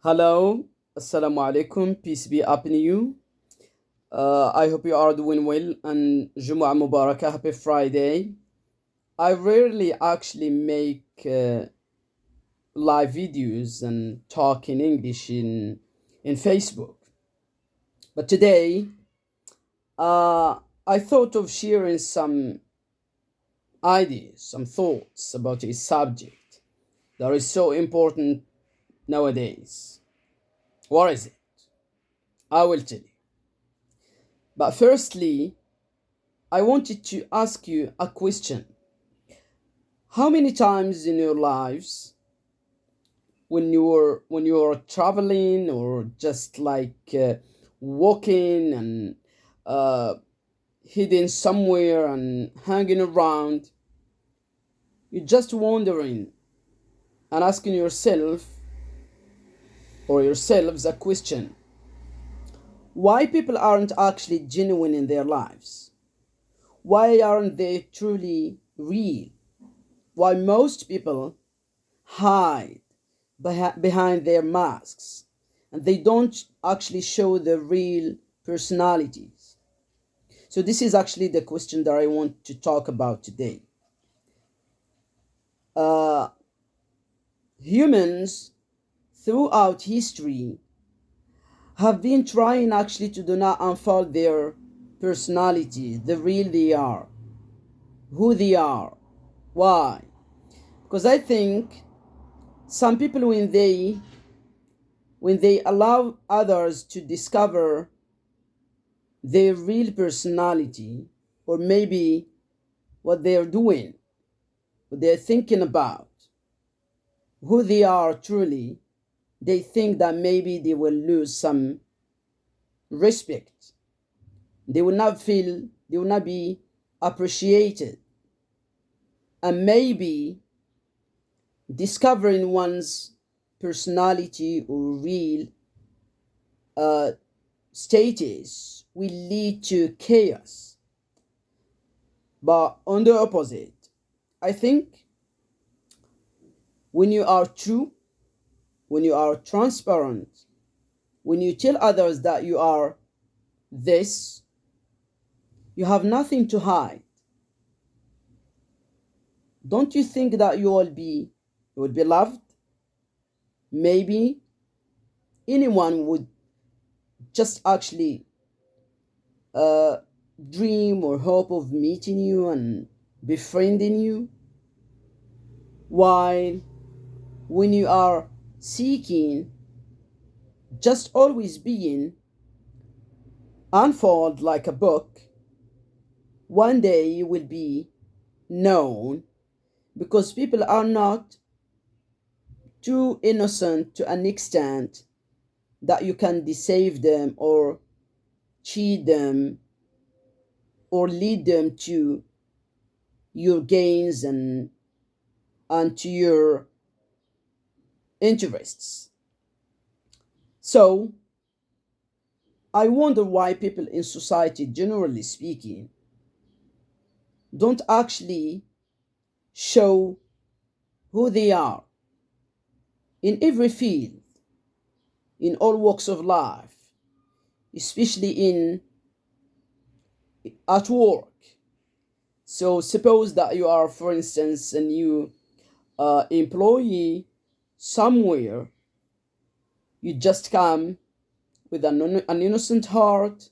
Hello, Assalamu alaikum, peace be upon you. I hope you are doing well and Jumu'ah Mubarakah, happy Friday. I rarely actually make live videos and talk in English in Facebook, but today I thought of sharing some ideas, some thoughts about a subject that is so important nowadays. What is it? I will tell you. But firstly, I wanted to ask you a question. How many times in your lives when you're traveling or just walking and uh, hidden somewhere and hanging around, you're just wondering and asking yourself or yourselves a question: why people aren't actually genuine in their lives? Why aren't they truly real? Why most people hide behind their masks and they don't actually show the real personalities? So, this is actually the question that I want to talk about today. Uh, Humans throughout history have been trying actually to do not unfold their personality, the real they are, who they are. Why? Because I think some people, when they allow others to discover their real personality, or maybe what they're doing, what they're thinking about, who they are truly, they think that maybe they will lose some respect. They will not be appreciated. And maybe discovering one's personality or real uh, status will lead to chaos. But on the opposite, I think when you are true, when you are transparent, when you tell others that you are this, you have nothing to hide. Don't you think that you will be loved? Maybe anyone would just actually uh, dream or hope of meeting you and befriending you, while when you are seeking just always being unfold like a book, one day you will be known, because people are not too innocent to an extent that you can deceive them or cheat them or lead them to your gains and to your interests. So I wonder why people in society, generally speaking, don't actually show who they are in every field, in all walks of life, especially in at work. So suppose that you are, for instance, a new employee somewhere. You just come with an innocent heart,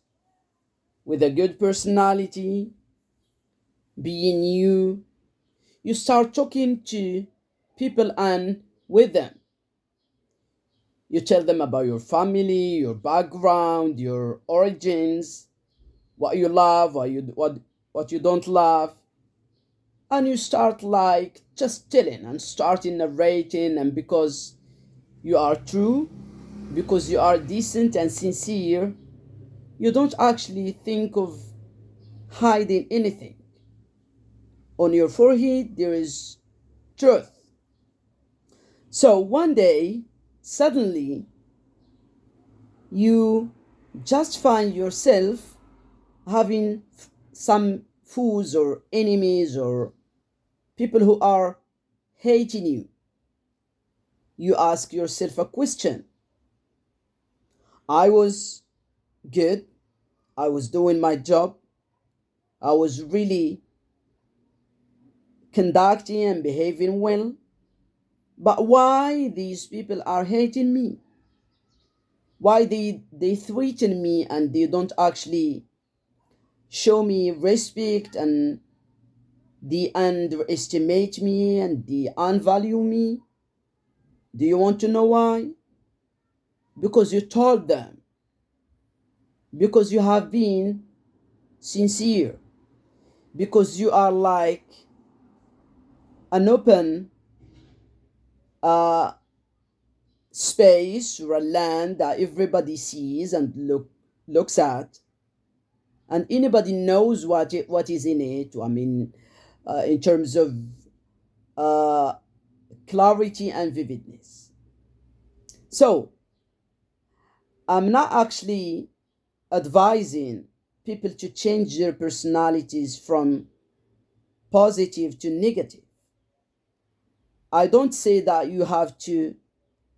with a good personality, being you. You start talking to people and with them. You tell them about your family, your background, your origins, what you love, what you don't love, and you start just telling and starting narrating. And because you are true, because you are decent and sincere, you don't actually think of hiding anything. On your forehead there is truth. So one day, suddenly, you just find yourself having some fools or enemies or people who are hating you. You ask yourself a question: I was good. I was doing my job. I was really conducting and behaving well. But why these people are hating me? Why they threaten me and they don't actually show me respect, and they underestimate me and they unvalue me? Do you want to know why? Because you told them, because you have been sincere, because you are like an open uh, space or a land that everybody sees and looks at, and anybody knows what is in it. I mean, in terms of uh, clarity and vividness. So I'm not actually advising people to change their personalities from positive to negative. I don't say that you have to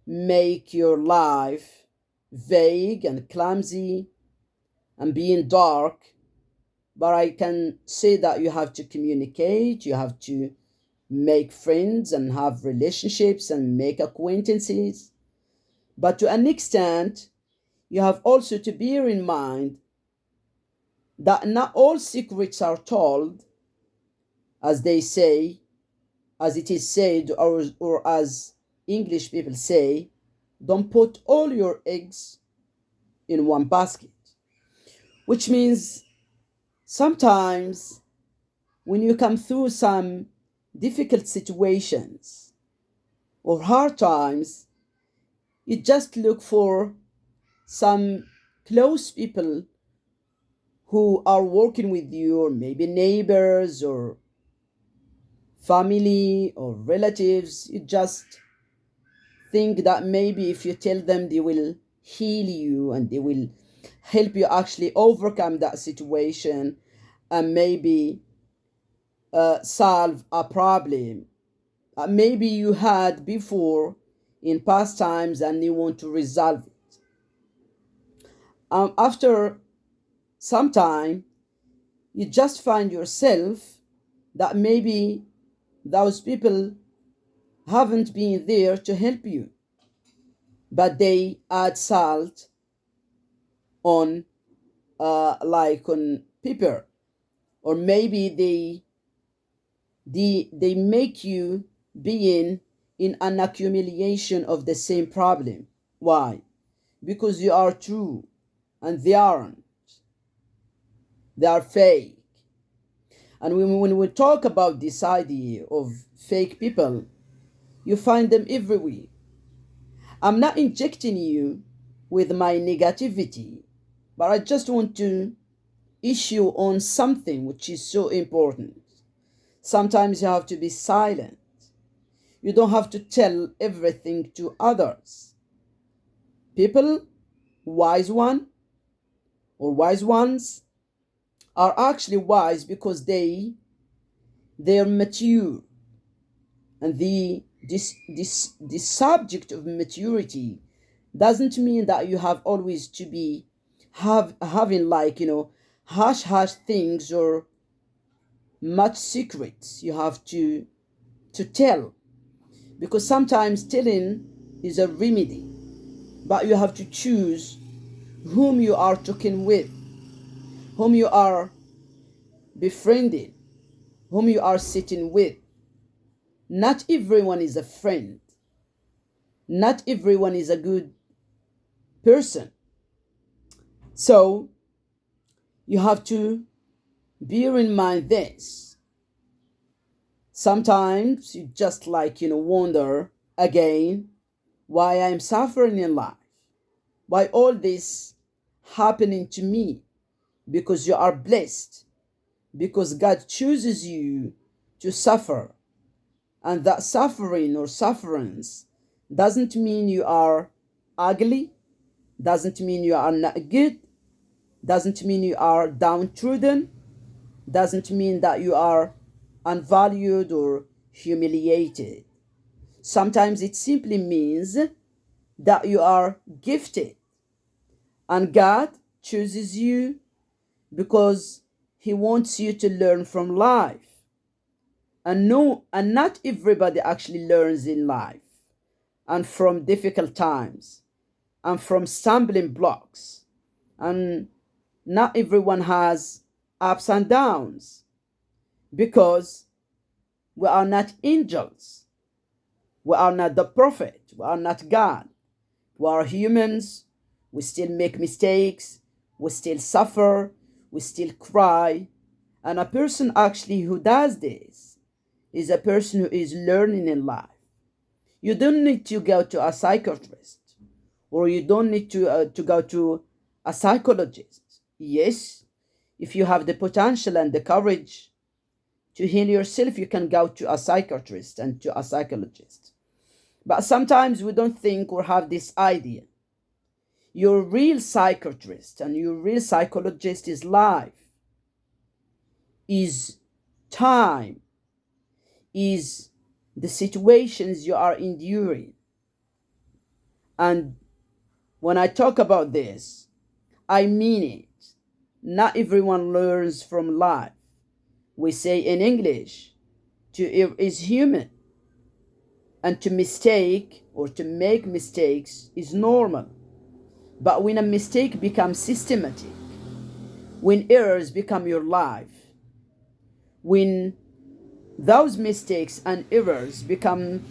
make your life vague and clumsy and being dark, but I can say that you have to communicate, you have to make friends and have relationships and make acquaintances. But to an extent, you have also to bear in mind that not all secrets are told, as they say, as it is said, or as English people say, don't put all your eggs in one basket. Which means sometimes when you come through some difficult situations or hard times, you just look for some close people who are working with you, or maybe neighbors or family or relatives. You just think that maybe if you tell them, they will heal you and they will help you actually overcome that situation, and maybe solve a problem maybe you had before in past times and you want to resolve it. After some time, you just find yourself that maybe those people haven't been there to help you, but they add salt on like on pepper, or maybe they make you being in an accumulation of the same problem. Why? Because you are true and they aren't. They are fake. And when we talk about this idea of fake people, you find them everywhere. I'm not injecting you with my negativity, but I just want to issue on something which is so important. Sometimes you have to be silent. You don't have to tell everything to others. People, wise one or wise ones, are actually wise because they're mature, and the subject of maturity doesn't mean that you have always to be having like hush things or much secrets you have to tell, because sometimes telling is a remedy, but you have to choose whom you are talking with, whom you are befriending, whom you are sitting with. Not everyone is a friend. Not everyone is a good person. So you have to bear in mind this. Sometimes you just like, wonder again why I'm suffering in life. Why all this happening to me? Because you are blessed. Because God chooses you to suffer. And that suffering or sufferance doesn't mean you are ugly, doesn't mean you are not good, doesn't mean you are downtrodden, doesn't mean that you are unvalued or humiliated. Sometimes it simply means that you are gifted, And God chooses you because He wants you to learn from life. And no, and not everybody actually learns in life, and from difficult times, and from stumbling blocks. And not everyone has ups and downs because we are not angels. We are not the prophet. We are not God. We are humans. We still make mistakes. We still suffer. We still cry. And a person actually who does this is a person who is learning in life. You don't need to go to a psychiatrist, or you don't need to go to a psychologist. Yes, if you have the potential and the courage to heal yourself, you can go to a psychiatrist and to a psychologist. But sometimes we don't think or have this idea. Your real psychiatrist and your real psychologist is life, is time, is the situations you are enduring. And when I talk about this, I mean it. Not everyone learns from life. We say in English, to is human, and to mistake or to make mistakes is normal. But when a mistake becomes systematic, when errors become your life, when those mistakes and errors become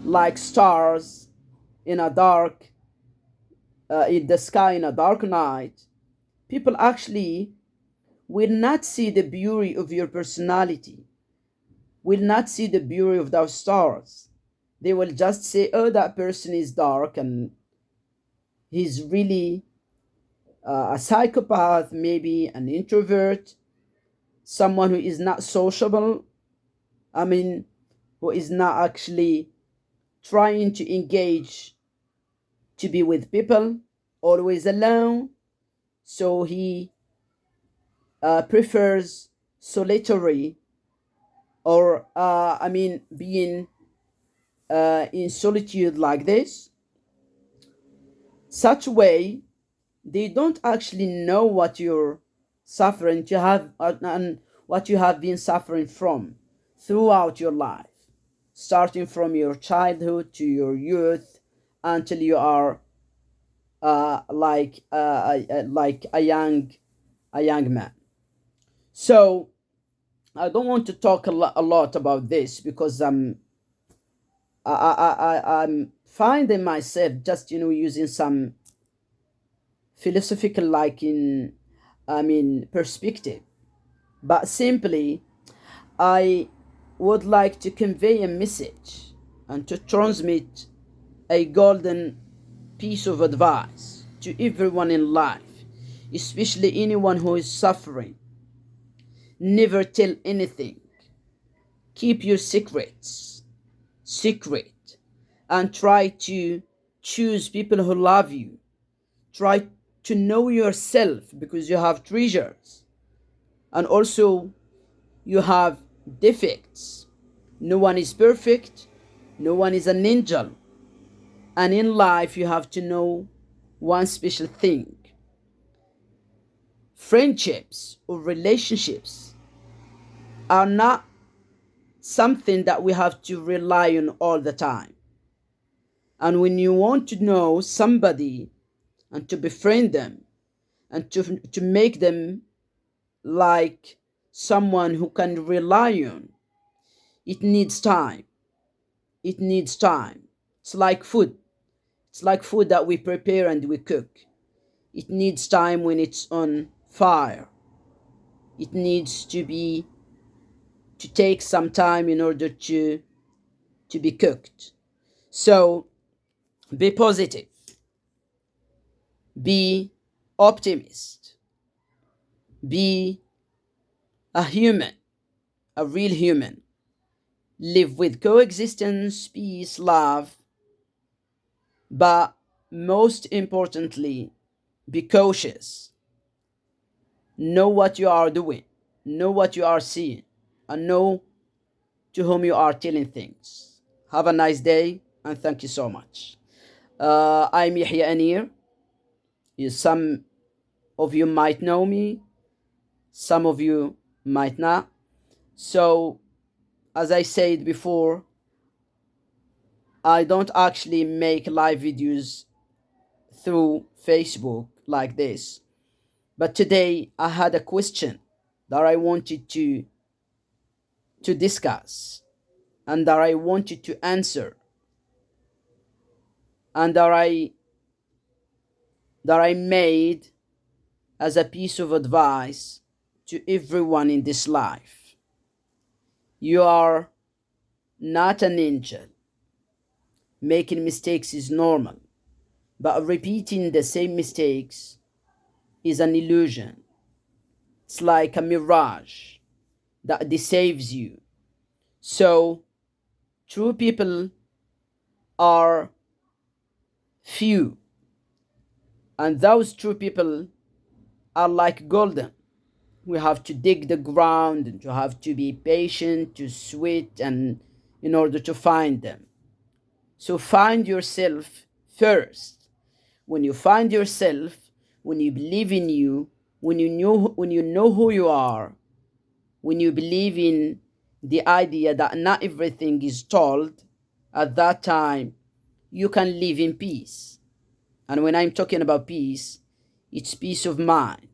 like stars in a dark, in the sky in a dark night, people actually will not see the beauty of your personality, will not see the beauty of those stars. They will just say, oh, that person is dark and he's really a psychopath, maybe an introvert, someone who is not sociable. I mean, who is not actually trying to engage to be with people, always alone. So he prefers solitary, or being in solitude like this. Such way, they don't actually know what you're suffering to have, and what you have been suffering from throughout your life, starting from your childhood to your youth until you are like a young man. So I don't want to talk a lot about this because I'm finding myself just using some philosophical like in perspective, but simply I would like to convey a message and to transmit a golden piece of advice to everyone in life, especially anyone who is suffering. Never tell anything. Keep your secrets secret, and try to choose people who love you. Try to know yourself, because you have treasures and also you have defects. No one is perfect, no one is an angel. And in life, you have to know one special thing: friendships or relationships are not something that we have to rely on all the time. And when you want to know somebody and to befriend them and to make them like someone who can rely on, it needs time. It needs time. It's like food. It's like food that we prepare and we cook. It needs time when it's on fire. It needs to take some time in order to be cooked. So be positive. Be optimist. Be a human, a real human. Live with coexistence, peace, love, but most importantly, be cautious. Know what you are doing, know what you are seeing, and know to whom you are telling things. Have a nice day, and thank you so much. I'm Yahya Anir, Some of you might know me, some of you might not. So, as I said before, I don't actually make live videos through Facebook like this. But today I had a question that I wanted to discuss and that I wanted to answer and that I made as a piece of advice to everyone in this life. You are not an angel. Making mistakes is normal, but repeating the same mistakes is an illusion. It's like a mirage that deceives you. So, true people are few, and those true people are like golden. We have to dig the ground and to have to be patient, to sweat, and in order to find them. So find yourself first. When you find yourself, when you believe in you, when you know who you are, when you believe in the idea that not everything is told, at that time you can live in peace. And when I'm talking about peace, it's peace of mind.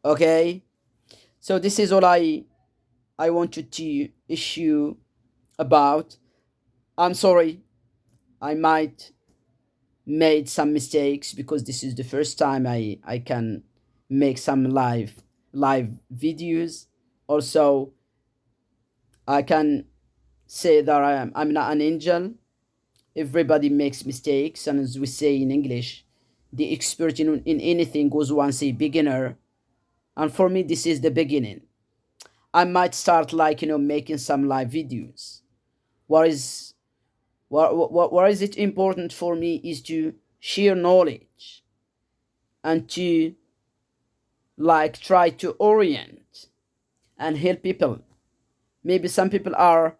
Okay? So this is all I wanted to issue about. I'm sorry, I might made some mistakes because this is the first time I can make some live videos. Also, I can say that I'm not an angel. Everybody makes mistakes, and as we say in English, the expert in anything was once a beginner. And for me, this is the beginning. I might start like making some live videos. What is what is it important for me is to share knowledge and to like try to orient and help people. Maybe some people are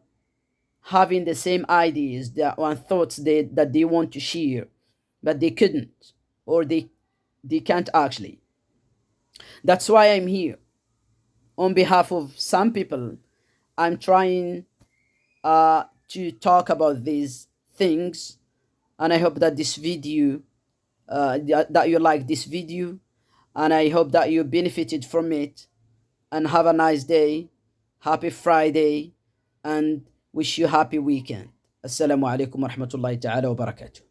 having the same ideas that and thoughts that they want to share, but they couldn't, or they can't actually. That's why I'm here. On behalf of some people, I'm trying to talk about these things, and I hope that this video, that you like this video, and I hope that you benefited from it. And have a nice day. Happy Friday, and wish you happy weekend. Assalamu alaikum wa rahmatullahi ta'ala wa barakatuh.